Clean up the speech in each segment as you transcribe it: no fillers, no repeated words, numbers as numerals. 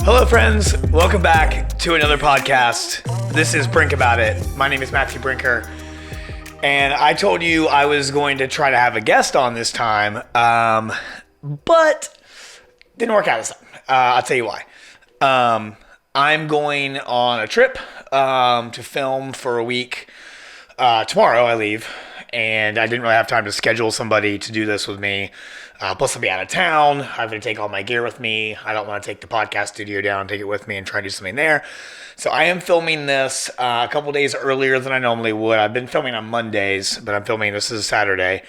Hello, friends. Welcome back to another podcast. This is Brink About It. My name is Matthew Brinker, and I told you I was going to try to have a guest on this time, but didn't work out this time. I'll tell you why. I'm going on a trip to film for a week. Tomorrow I leave, and I didn't really have time to schedule somebody to do this with me. Plus, I'll be out of town. I have to take all my gear with me. I don't want to take the podcast studio down and take it with me and try to do something there. So I am filming this a couple days earlier than I normally would. I've been filming on Mondays, but I'm filming this is Saturday.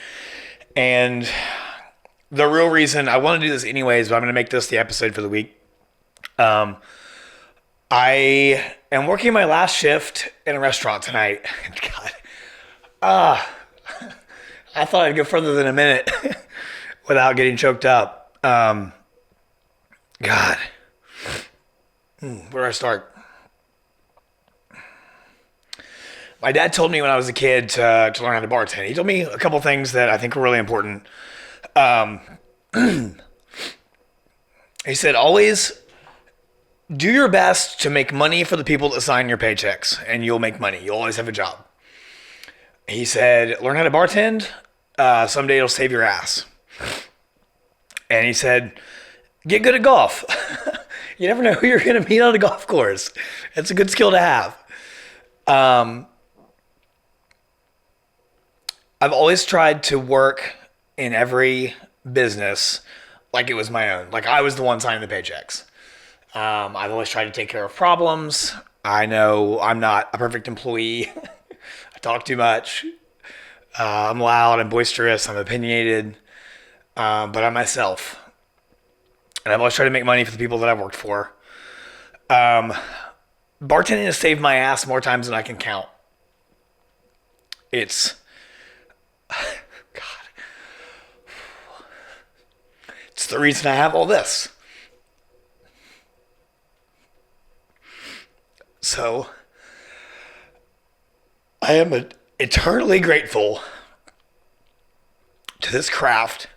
And the real reason I want to do this anyways, but I'm going to make this the episode for the week. I am working my last shift in a restaurant tonight. God. I thought I'd go further than a minute without getting choked up. God. Where do I start? My dad told me when I was a kid to learn how to bartend. He told me a couple things that I think are really important. He said, always do your best to make money for the people that sign your paychecks, and you'll make money. You'll always have a job. He said, learn how to bartend. Someday it'll save your ass. And he said, get good at golf. You never know who you're going to meet on a golf course. It's a good skill to have. I've always tried to work in every business like it was my own. Like I was the one signing the paychecks. I've always tried to take care of problems. I know I'm not a perfect employee. I talk too much. I'm loud, I'm boisterous, I'm opinionated. But I'm myself. And I've always tried to make money for the people that I've worked for. Bartending has saved my ass more times than I can count. It's... God. It's the reason I have all this. So, I am eternally grateful to this craft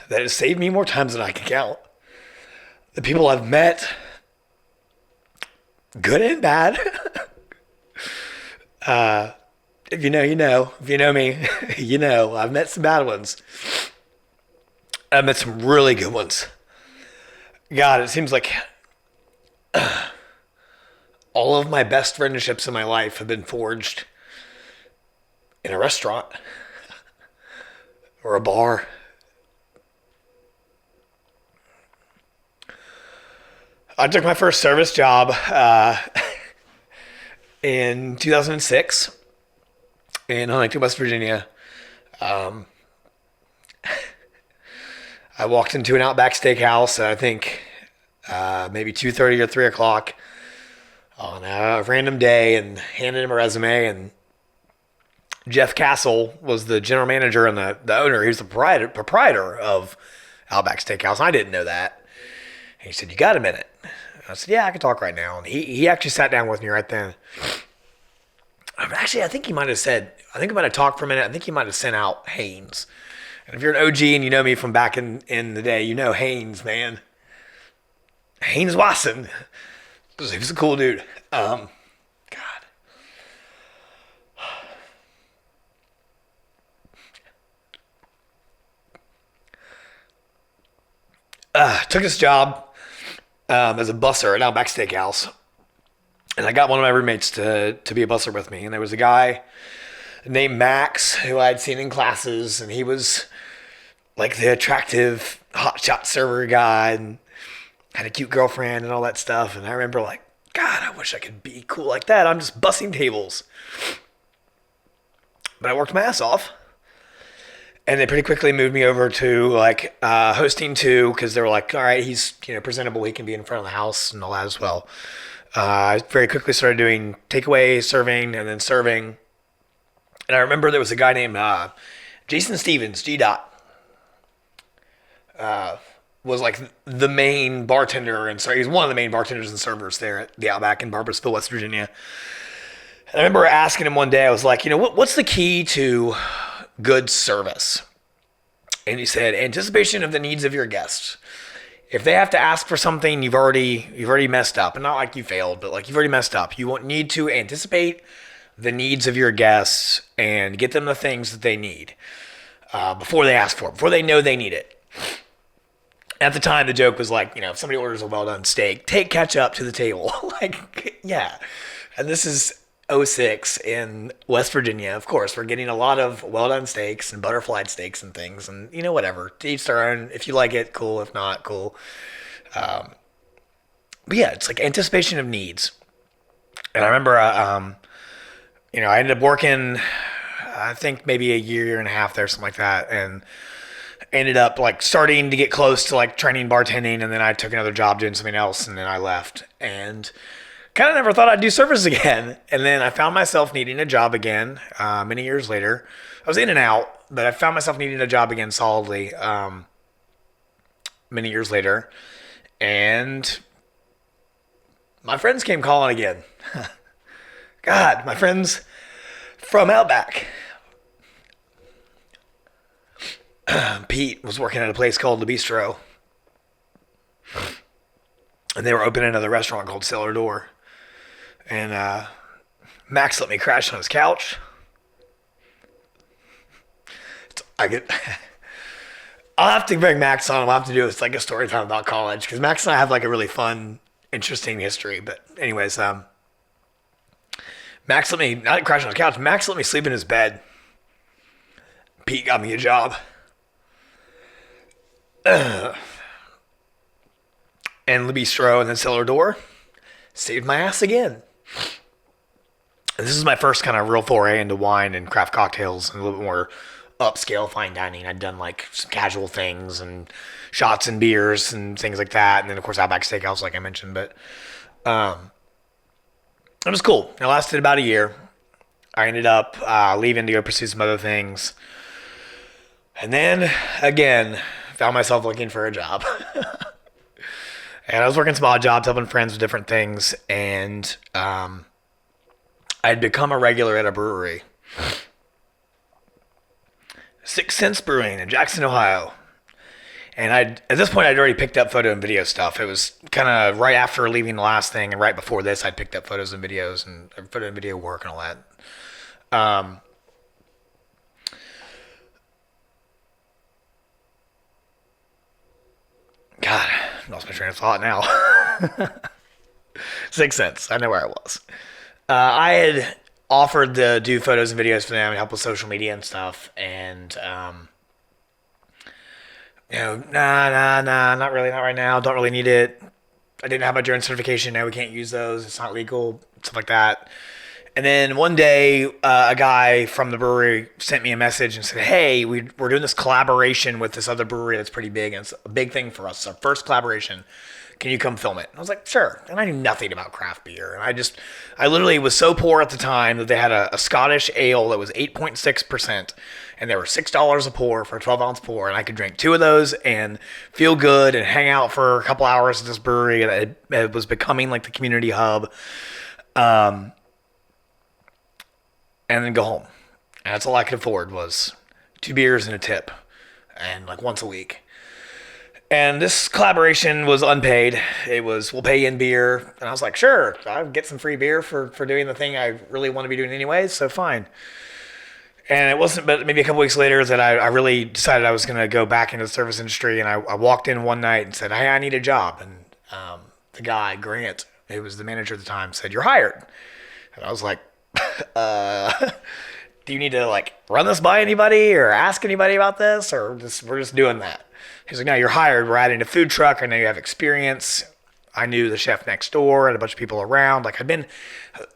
that has saved me more times than I can count. The people I've met, good and bad. If you know, you know. If you know me, you know. I've met some bad ones. I've met some really good ones. God, it seems like all of my best friendships in my life have been forged in a restaurant or a bar. I took my first service job in 2006 in Huntington, West Virginia. I walked into an Outback Steakhouse at I think maybe 2:30 or 3 o'clock on a random day and handed him a resume. And Jeff Castle was the general manager and the owner. He was the proprietor of Outback Steakhouse. I didn't know that. And he said, you got a minute? I said, yeah, I can talk right now. And he actually sat down with me right then. Actually, I think he might have said, I think we might have talked for a minute. I think he might have sent out Haynes. And if you're an OG and you know me from back in the day, you know Haynes, man. Haynes Watson. He was a cool dude. God. Took this job as a busser at Outback Steakhouse. And I got one of my roommates to be a busser with me. And there was a guy named Max who I'd seen in classes. And he was like the attractive hotshot server guy and had a cute girlfriend and all that stuff. And I remember like, God, I wish I could be cool like that. I'm just bussing tables. But I worked my ass off. And they pretty quickly moved me over to like hosting too, because they were like, all right, he's presentable, he can be in front of the house and all that as well. I very quickly started doing takeaway, serving, and then serving. And I remember there was a guy named Jason Stevens, G. Dot, was like the main bartender, and he's one of the main bartenders and servers there at the Outback in Barboursville, West Virginia. And I remember asking him one day, I was like, what's the key to good service? And he said, anticipation of the needs of your guests. if they have to ask for something, you've already messed up, and not like you failed, but like you've already messed up. You won't need to anticipate the needs of your guests and get them the things that they need before they ask for it, before they know they need it. At the time, the joke was like, if somebody orders a well-done steak, take ketchup to the table. Like, yeah. And this is '06 in West Virginia. Of course, we're getting a lot of well-done steaks and butterflied steaks and things. And, whatever. To each their own. If you like it, cool. If not, cool. But yeah, it's like anticipation of needs. And I remember, I ended up working, I think maybe a year and a half there, something like that. And ended up like starting to get close to like training bartending, and then I took another job doing something else, and then I left and kind of never thought I'd do service again. And then I found myself needing a job again many years later. I was in and out, but I found myself needing a job again solidly many years later. And my friends came calling again. God, my friends from Outback. Pete was working at a place called the Bistro, and they were opening another restaurant called Cellar Door. And Max let me crash on his couch. I'll have to bring Max on. I'll have to do like a story time about college, because Max and I have like a really fun, interesting history. But anyways, Max let me not crash on his couch. Max let me sleep in his bed. Pete got me a job. And the Bistro and then Cellar Door saved my ass again. And this is my first kind of real foray into wine and craft cocktails and a little bit more upscale fine dining. I'd done like some casual things and shots and beers and things like that. And then of course Outback Steakhouse, like I mentioned, but it was cool. It lasted about a year. I ended up leaving to go pursue some other things. And then again, found myself looking for a job. And I was working some odd jobs, helping friends with different things. And I'd become a regular at a brewery. 6 Sense Brewing in Jackson, Ohio. And at this point, I'd already picked up photo and video stuff. It was kind of right after leaving the last thing, and right before this, I'd picked up photos and videos and photo and video work and all that. God, I lost my train of thought now. 6 Sense. I know where I was. I had offered to do photos and videos for them and help with social media and stuff. And, nah, not really, not right now. Don't really need it. I didn't have my drone certification. No, we can't use those. It's not legal, stuff like that. And then one day, a guy from the brewery sent me a message and said, hey, we're doing this collaboration with this other brewery that's pretty big, and it's a big thing for us. It's our first collaboration. Can you come film it? And I was like, sure. And I knew nothing about craft beer. And I literally was so poor at the time that they had a Scottish ale that was 8.6%, and they were $6 a pour for a 12-ounce pour, and I could drink 2 of those and feel good and hang out for a couple hours at this brewery. It was becoming like the community hub. And then go home. And that's all I could afford was 2 beers and a tip. And like once a week. And this collaboration was unpaid. It was, we'll pay you in beer. And I was like, sure, I'll get some free beer for doing the thing I really want to be doing anyways, so fine. And it wasn't but maybe a couple weeks later that I really decided I was going to go back into the service industry. And I walked in one night and said, hey, I need a job. And the guy, Grant, who was the manager at the time, said, you're hired. And I was like, do you need to like run this by anybody or ask anybody about this, or we're just doing that? He's like, no, you're hired. We're adding a food truck. I know you have experience. I knew the chef next door and a bunch of people around. Like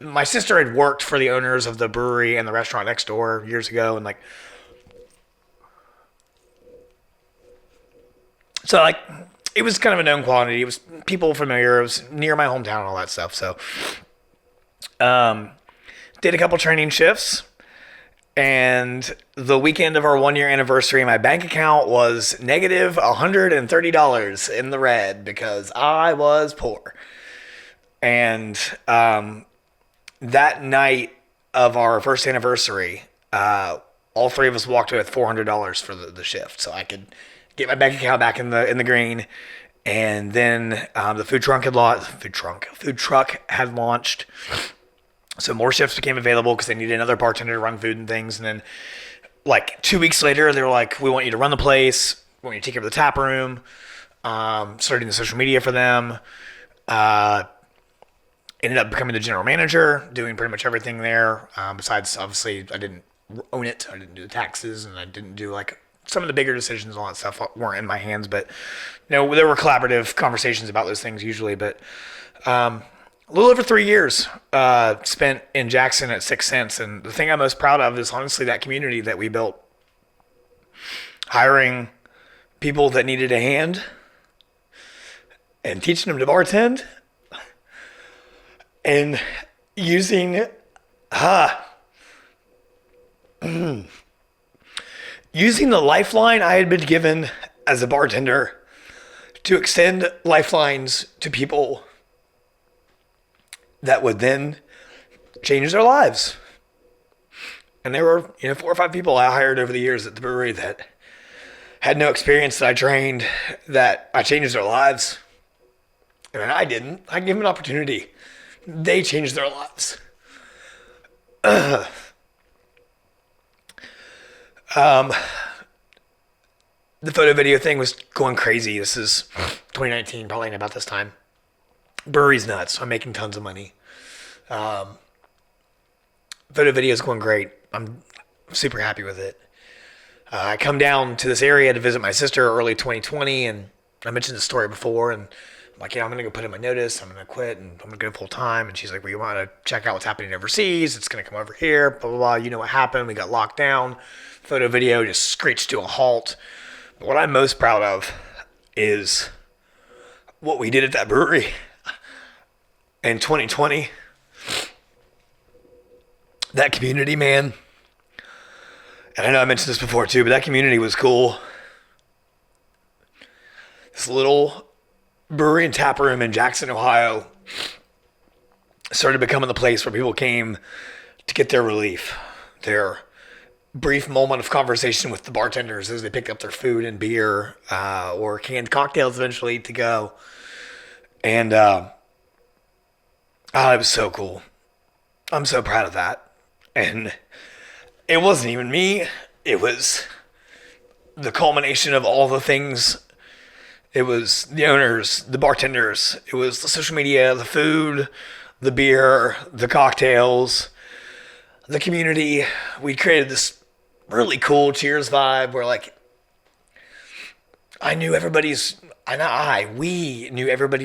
my sister had worked for the owners of the brewery and the restaurant next door years ago. And like, so like, it was kind of a known quantity. It was people familiar. It was near my hometown and all that stuff. So, did a couple training shifts, and the weekend of our 1-year anniversary, my bank account was negative $130 in the red because I was poor. And that night of our first anniversary, all 3 of us walked away with $400 for the shift, so I could get my bank account back in the green And then the food truck had launched. So more shifts became available because they needed another bartender to run food and things. And then like 2 weeks later, they were like, we want you to run the place. We want you to take care of the tap room. Started doing the social media for them. Ended up becoming the general manager, doing pretty much everything there. Besides, obviously, I didn't own it. I didn't do the taxes, and I didn't do like some of the bigger decisions. All that stuff weren't in my hands, but there were collaborative conversations about those things usually. But a little over 3 years spent in Jackson at 6 Cents, and the thing I'm most proud of is honestly that community that we built, hiring people that needed a hand and teaching them to bartend. And using the lifeline I had been given as a bartender to extend lifelines to people that would then change their lives. And there were 4 or 5 people I hired over the years at the brewery that had no experience that I trained, that I changed their lives. And I didn't. I gave them an opportunity. They changed their lives. The photo video thing was going crazy. This is 2019, probably about this time. Brewery's nuts. I'm making tons of money. Photo video is going great. I'm super happy with it. I come down to this area to visit my sister early 2020, and I mentioned this story before, and I'm like, I'm going to go put in my notice. I'm going to quit, and I'm going to go full time. And she's like, well, you want to check out what's happening overseas? It's going to come over here, blah, blah, blah. You know what happened? We got locked down. Photo video just screeched to a halt. But what I'm most proud of is what we did at that brewery in 2020. That community, man. And I know I mentioned this before too, but that community was cool. This little brewery and tap room in Jackson, Ohio started becoming the place where people came to get their relief, their brief moment of conversation with the bartenders as they picked up their food and beer or canned cocktails eventually to go. And it was so cool. I'm so proud of that. And it wasn't even me. It was the culmination of all the things. It was the owners, the bartenders. It was the social media, the food, the beer, the cocktails, the community. We created this really cool cheers vibe where like we knew everybody's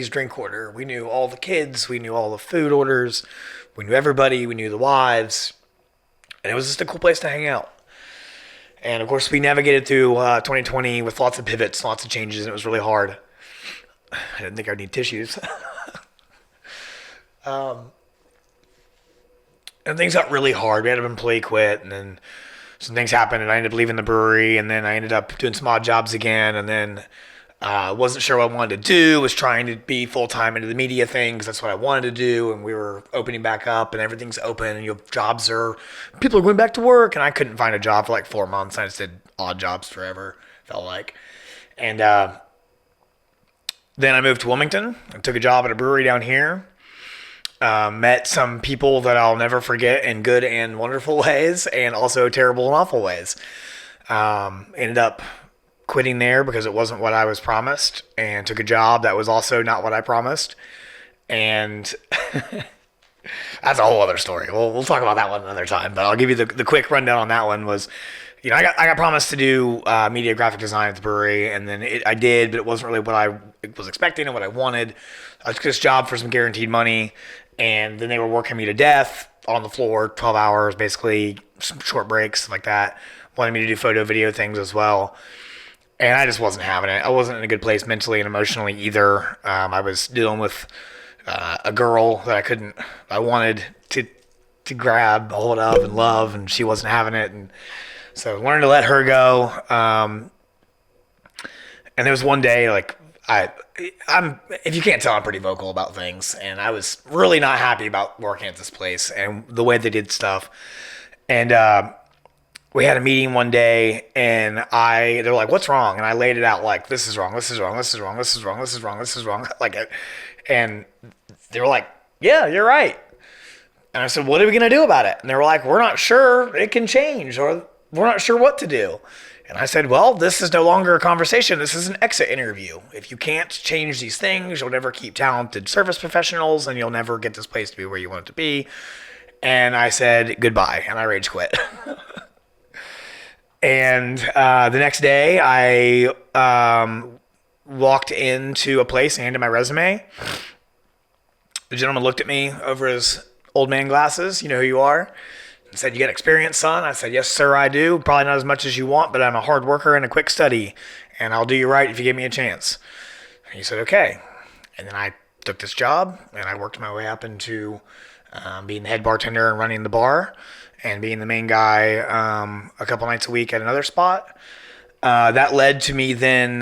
drink order. We knew all the kids. We knew all the food orders. We knew everybody. We knew the wives. And it was just a cool place to hang out. And of course, we navigated through 2020 with lots of pivots, lots of changes, and it was really hard. I didn't think I'd need tissues. And things got really hard. We had an employee quit, and then some things happened, and I ended up leaving the brewery, and then I ended up doing some odd jobs again, and then wasn't sure what I wanted to do, was trying to be full-time into the media thing because that's what I wanted to do, and we were opening back up, and everything's open, and people are going back to work, and I couldn't find a job for like 4 months. I just did odd jobs forever, felt like. And then I moved to Wilmington and took a job at a brewery down here. Met some people that I'll never forget in good and wonderful ways, and also terrible and awful ways. Ended up quitting there because it wasn't what I was promised, and took a job that was also not what I promised. And that's a whole other story. We'll talk about that one another time, but I'll give you the quick rundown on that one. Was, I got promised to do media graphic design at the brewery, and then I did, but it wasn't really what I was expecting and what I wanted. I took this job for some guaranteed money, and then they were working me to death on the floor, 12 hours, basically, some short breaks, stuff like that. Wanted me to do photo, video things as well. And I just wasn't having it. I wasn't in a good place mentally and emotionally either. I was dealing with a girl that I wanted to grab hold of and love, and she wasn't having it. And so I learned to let her go. And there was one day, like, I'm if you can't tell, I'm pretty vocal about things, and I was really not happy about working at this place and the way they did stuff. And we had a meeting one day, and they're like, "What's wrong?" And I laid it out like, "This is wrong. This is wrong. This is wrong. This is wrong. This is wrong. This is wrong." Like, and they were like, "Yeah, you're right." And I said, "What are we gonna do about it?" And they were like, "We're not sure. It can change, or we're not sure what to do." And I said, "Well, this is no longer a conversation. This is an exit interview. If you can't change these things, you'll never keep talented service professionals, and you'll never get this place to be where you want it to be." And I said, "Goodbye," and I rage quit. And the next day, I walked into a place and handed my resume. The gentleman looked at me over his old man glasses. "You know who you are?" And said, "You got experience, son?" I said, "Yes, sir, I do. Probably not as much as you want, but I'm a hard worker and a quick study, and I'll do you right if you give me a chance." And he said, "Okay." And then I took this job, and I worked my way up into being the head bartender and running the bar, and being the main guy a couple nights a week at another spot. That led to me then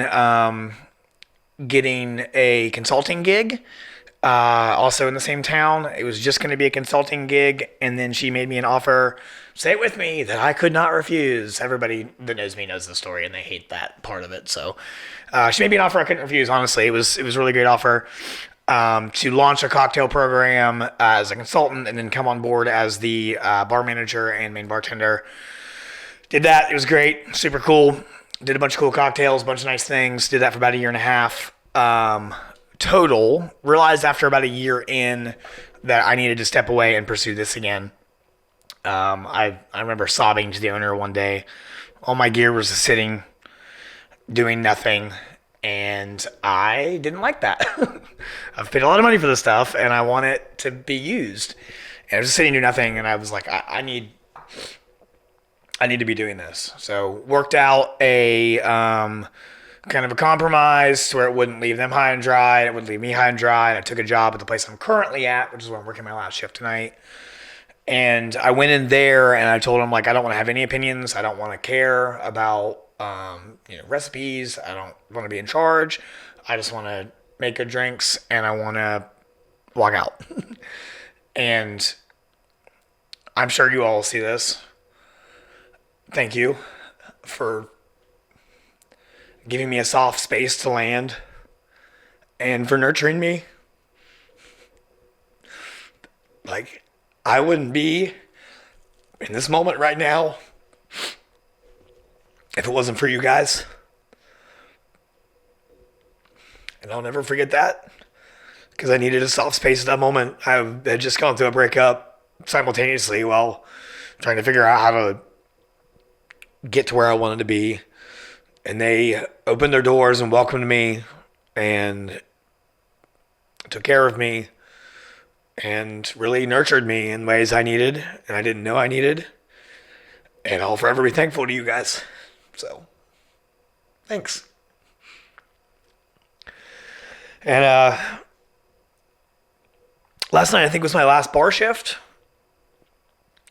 getting a consulting gig, also in the same town. It was just going to be a consulting gig, and then she made me an offer, say it with me, that I could not refuse. Everybody that knows me knows the story, and they hate that part of it. So she made me an offer I couldn't refuse, honestly. It was a really great offer. To launch a cocktail program as a consultant, and then come on board as the bar manager and main bartender. Did that. It was great. Super cool. Did a bunch of cool cocktails, a bunch of nice things. Did that for about a year and a half. Total. Realized after about a year in that I needed to step away and pursue this again. I remember sobbing to the owner one day. All my gear was just sitting, doing nothing. And I didn't like that. I've paid a lot of money for this stuff, and I want it to be used. And I was just sitting doing nothing, and I was like, I need to be doing this. So worked out a kind of a compromise to where it wouldn't leave them high and dry, and it wouldn't leave me high and dry. And I took a job at the place I'm currently at, which is where I'm working my last shift tonight. And I went in there, and I told them, like, I don't want to have any opinions. I don't want to care about recipes. I don't want to be in charge. I just want to make good drinks, and I want to walk out. And I'm sure you all see this. Thank you for giving me a soft space to land and for nurturing me. Like, I wouldn't be in this moment right now if it wasn't for you guys. And I'll never forget that, because I needed a soft space at that moment. I had just gone through a breakup simultaneously while trying to figure out how to get to where I wanted to be. And they opened their doors and welcomed me and took care of me and really nurtured me in ways I needed and I didn't know I needed. And I'll forever be thankful to you guys. So, thanks. And last night I think was my last bar shift.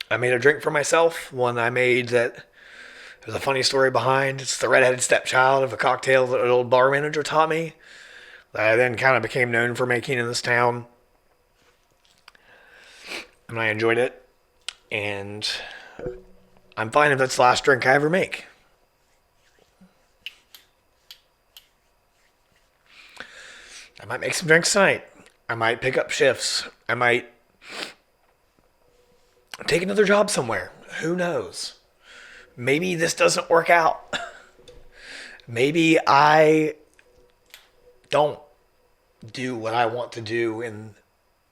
I made a drink for myself, one I made that there's a funny story behind. It's the redheaded stepchild of a cocktail that an old bar manager taught me, that I then kind of became known for making in this town. And I enjoyed it. And I'm fine if that's the last drink I ever make. I might make some drinks tonight. I might pick up shifts. I might take another job somewhere. Who knows? Maybe this doesn't work out. Maybe I don't do what I want to do in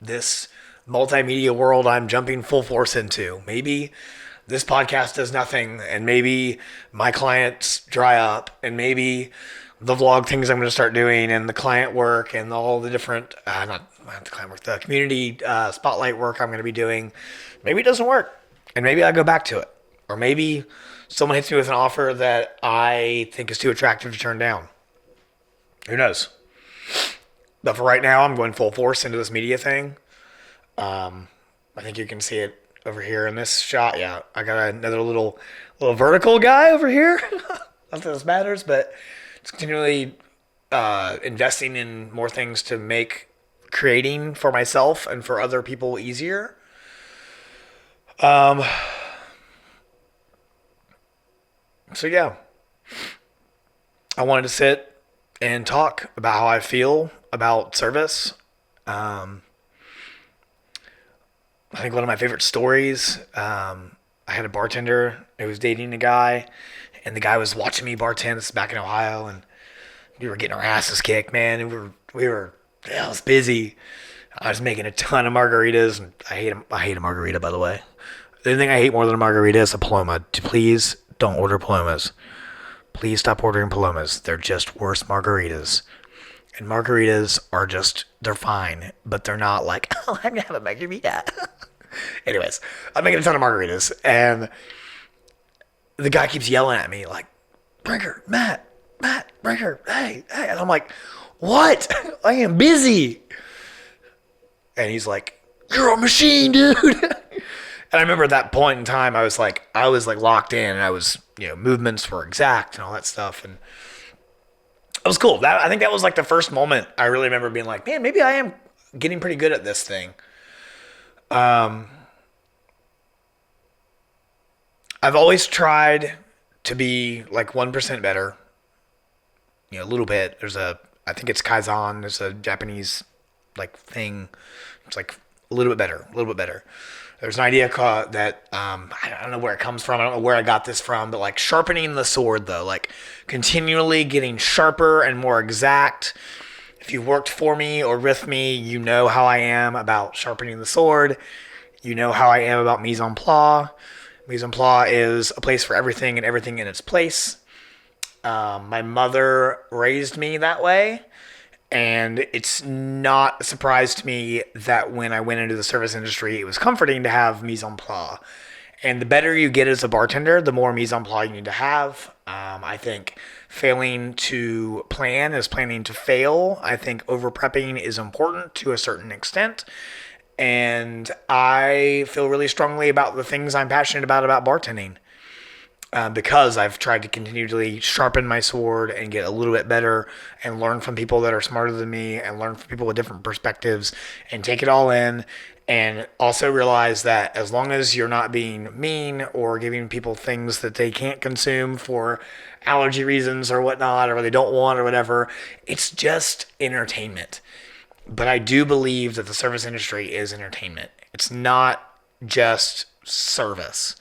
this multimedia world I'm jumping full force into. Maybe this podcast does nothing, and maybe my clients dry up, and maybe the vlog things I'm going to start doing, and the client work, and all the different, not the client work, the community spotlight work I'm going to be doing, maybe it doesn't work, and maybe I go back to it. Or maybe someone hits me with an offer that I think is too attractive to turn down. Who knows? But for right now, I'm going full force into this media thing. I think you can see it over here in this shot. Yeah, I got another little vertical guy over here. Not that this matters, but it's continually investing in more things to make creating for myself and for other people easier. So yeah, I wanted to sit and talk about how I feel about service. Um, I think one of my favorite stories. I had a bartender who was dating a guy, and the guy was watching me bartend. This is back in Ohio, and we were getting our asses kicked, man. And we were I was busy. I was making a ton of margaritas, and I hate a margarita, by the way. The thing I hate more than a margarita is a Paloma. Please don't order Palomas. Please stop ordering Palomas. They're just worse margaritas. And margaritas are just, they're fine, but they're not like, oh, I'm going to have a margarita. Anyways, I'm making a ton of margaritas, and the guy keeps yelling at me like, Brinker, Matt, Brinker, hey. And I'm like, what? I am busy. And he's like, you're a machine, dude. And I remember at that point in time, I was like locked in, and I was, movements were exact and all that stuff. And it was cool. I think that was like the first moment I really remember being like, man, maybe I am getting pretty good at this thing. I've always tried to be like 1% better, a little bit. I think it's Kaizen. There's a Japanese like thing. It's like a little bit better. There's an idea called that, I don't know where it comes from. I don't know where I got this from, but like sharpening the sword though, like continually getting sharper and more exact. If you worked for me or with me, you know how I am about sharpening the sword. You know how I am about mise en place. Mise en place is a place for everything and everything in its place. My mother raised me that way. And it's not a surprise to me that when I went into the service industry, it was comforting to have mise en place. And the better you get as a bartender, the more mise en place you need to have. I think failing to plan is planning to fail. I think over prepping is important to a certain extent. And I feel really strongly about the things I'm passionate about bartending. Because I've tried to continually sharpen my sword and get a little bit better and learn from people that are smarter than me and learn from people with different perspectives and take it all in, and also realize that as long as you're not being mean or giving people things that they can't consume for allergy reasons or whatnot, or they don't want or whatever, it's just entertainment. But I do believe that the service industry is entertainment. It's not just service.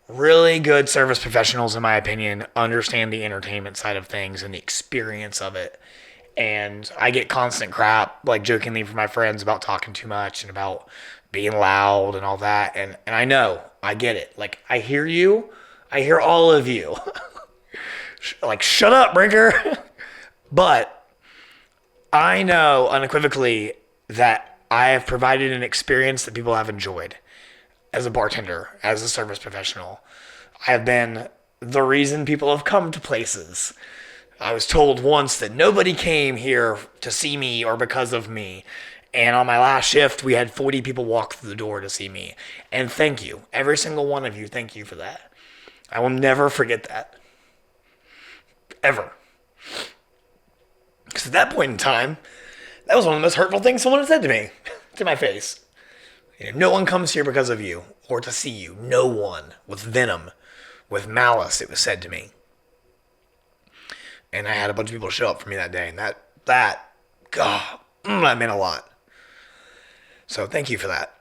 Really good service professionals, in my opinion, understand the entertainment side of things and the experience of it. And I get constant crap, like jokingly from my friends about talking too much and about being loud and all that. And I know, I get it. Like, I hear you. I hear all of you. Like, shut up, Brinker. But I know unequivocally that I have provided an experience that people have enjoyed. As a bartender, as a service professional, I have been the reason people have come to places. I was told once that nobody came here to see me or because of me. And on my last shift, we had 40 people walk through the door to see me. And thank you. Every single one of you, thank you for that. I will never forget that. Ever. Because at that point in time, that was one of the most hurtful things someone had said to me. To my face. No one comes here because of you or to see you. No one. With venom, with malice, it was said to me. And I had a bunch of people show up for me that day. And that meant a lot. So thank you for that.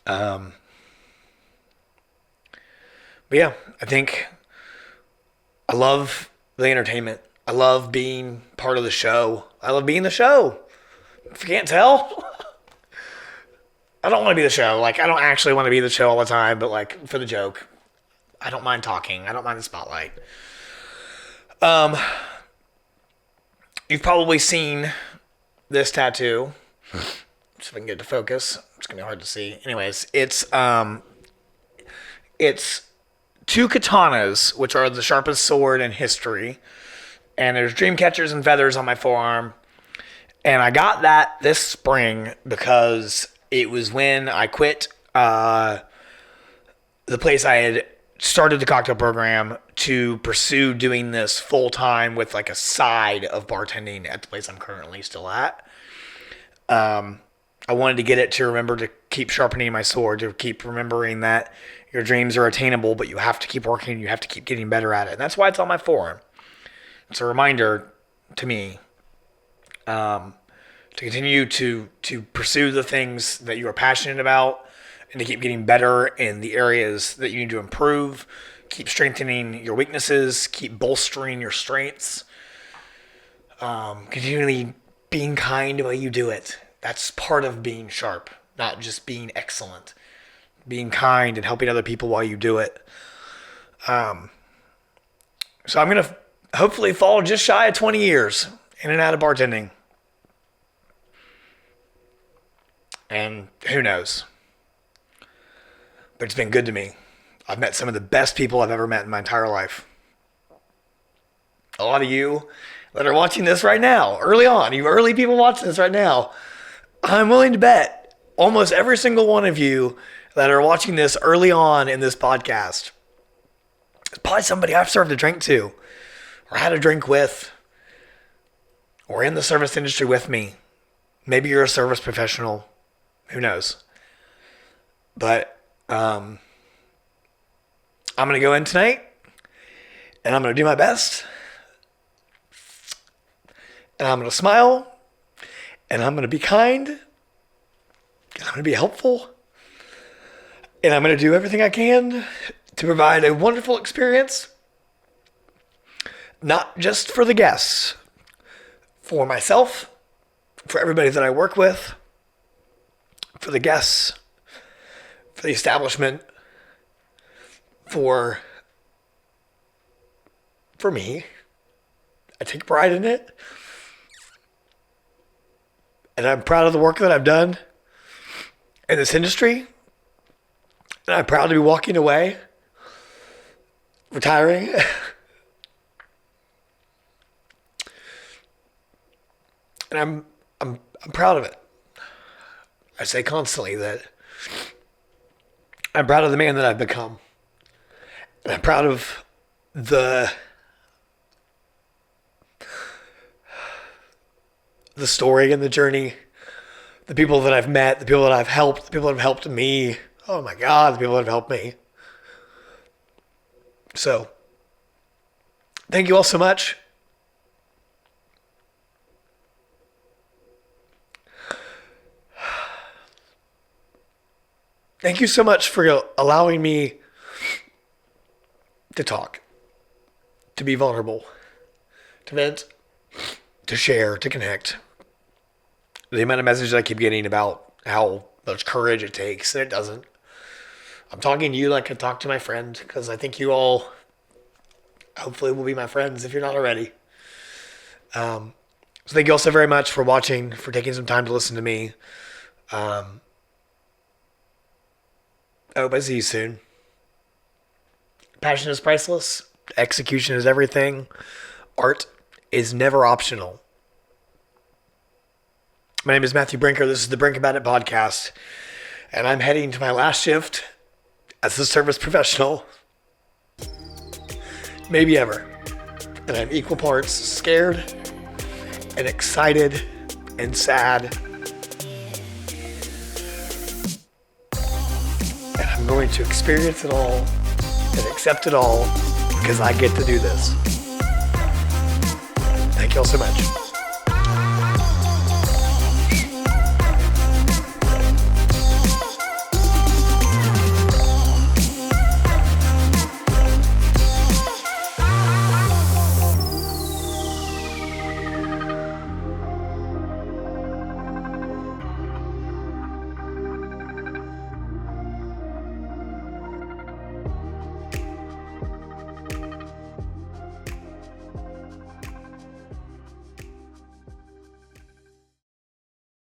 But yeah, I think I love the entertainment. I love being part of the show. I love being the show. If you can't tell... I don't want to be the show. Like, I don't actually want to be the show all the time, but like for the joke, I don't mind talking. I don't mind the spotlight. You've probably seen this tattoo. See if I can get it to focus. It's gonna be hard to see. Anyways, it's two katanas, which are the sharpest sword in history, and there's dream catchers and feathers on my forearm. And I got that this spring because it was when I quit the place I had started the cocktail program to pursue doing this full time with like a side of bartending at the place I'm currently still at. I wanted to get it to remember to keep sharpening my sword, to keep remembering that Your dreams are attainable, but you have to keep working. You have to keep getting better at it. And that's why it's on my forum. It's a reminder to me to continue to pursue the things that you are passionate about and to keep getting better in the areas that you need to improve. Keep strengthening your weaknesses. Keep bolstering your strengths. Continually being kind while you do it. That's part of being sharp, not just being excellent. Being kind and helping other people while you do it. So I'm going to hopefully fall just shy of 20 years in and out of bartending. And who knows? But it's been good to me. I've met some of the best people I've ever met in my entire life. A lot of you that are watching this right now, early on, you early people watching this right now, I'm willing to bet almost every single one of you that are watching this early on in this podcast is probably somebody I've served a drink to or had a drink with or in the service industry with me. Maybe you're a service professional. Who knows? But I'm going to go in tonight and I'm going to do my best. And I'm going to smile and I'm going to be kind and I'm going to be helpful. And I'm going to do everything I can to provide a wonderful experience, not just for the guests, for myself, for everybody that I work with, for the guests, for the establishment, for me. I take pride in it. And I'm proud of the work that I've done in this industry. And I'm proud to be walking away, retiring. And I'm proud of it. I say constantly that I'm proud of the man that I've become. And I'm proud of the story and the journey, the people that I've met, the people that I've helped, the people that have helped me. Oh my God, the people that have helped me. So, thank you all so much. Thank you so much for allowing me to talk, to be vulnerable, to vent, to share, to connect. The amount of messages I keep getting about how much courage it takes, and it doesn't. I'm talking to you like I talk to my friend, because I think you all hopefully will be my friends if you're not already. So thank you all so very much for watching, for taking some time to listen to me. I hope I see you soon. Passion is priceless. Execution is everything. Art is never optional. My name is Matthew Brinker. This is the Brink About It podcast. And I'm heading to my last shift as a service professional. Maybe ever. And I'm equal parts scared and excited and sad. And I'm going to experience it all and accept it all because I get to do this. Thank you all so much.